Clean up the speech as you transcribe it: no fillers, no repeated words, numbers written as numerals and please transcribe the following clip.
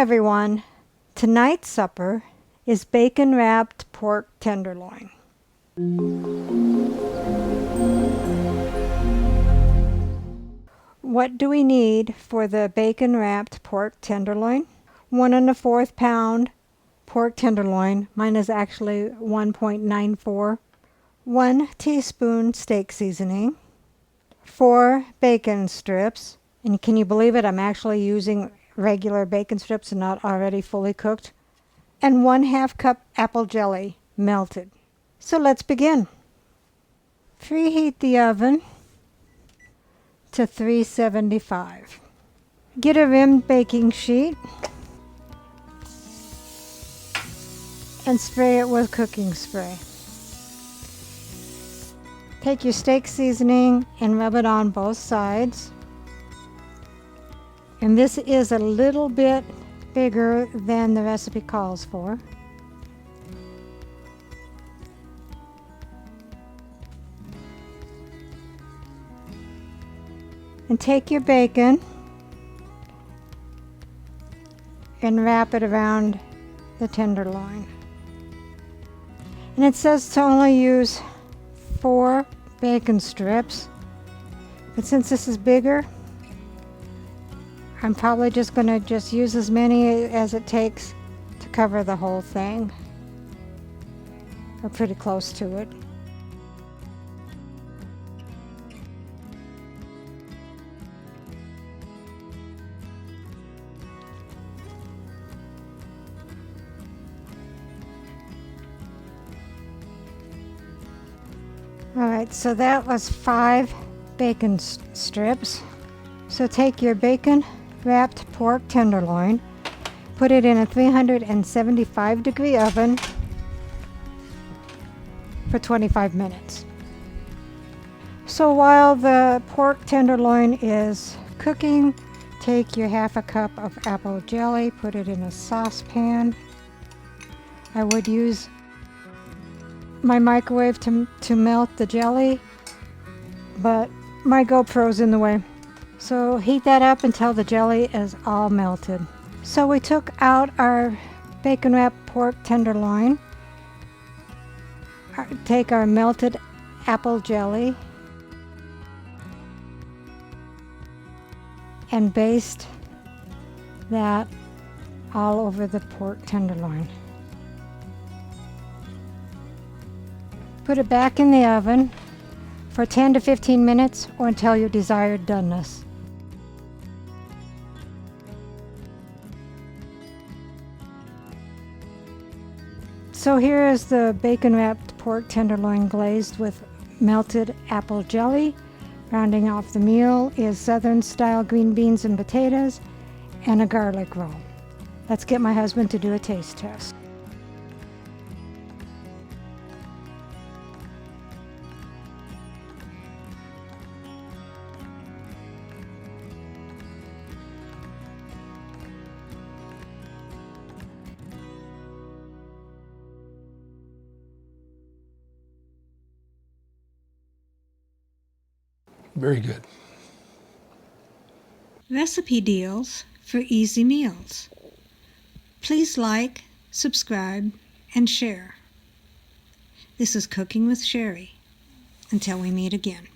everyone. Tonight's supper is bacon wrapped pork tenderloin. What do we need for the bacon wrapped pork tenderloin? 1 1/4 pound pork tenderloin. Mine is actually 1.94. 1 teaspoon steak seasoning. 4 bacon strips. And can you believe it? I'm actually using regular bacon strips and not already fully cooked. And 1/2 cup apple jelly, melted. So let's begin. Preheat the oven to 375. Get a rimmed baking sheet and spray it with cooking spray. Take your steak seasoning and rub it on both sides. And this is a little bit bigger than the recipe calls for. And take your bacon and wrap it around the tenderloin. And it says to only use 4 bacon strips, but since this is bigger, I'm probably just going to use as many as it takes to cover the whole thing, or pretty close to it. Alright, so that was 5 bacon strips. So take your bacon wrapped pork tenderloin, put it in a 375-degree oven for 25 minutes. So while the pork tenderloin is cooking, take your 1/2 cup of apple jelly, put it in a saucepan. I would use my microwave to melt the jelly, but my GoPro's in the way. So heat that up until the jelly is all melted. So we took out our bacon wrapped pork tenderloin, take our melted apple jelly, and baste that all over the pork tenderloin. Put it back in the oven for 10 to 15 minutes or until your desired doneness. So here is the bacon wrapped pork tenderloin glazed with melted apple jelly. Rounding off the meal is Southern style green beans and potatoes and a garlic roll. Let's get my husband to do a taste test. Very good. Recipe deals for easy meals. Please like, subscribe, and share. This is Cooking with Sherry. Until we meet again.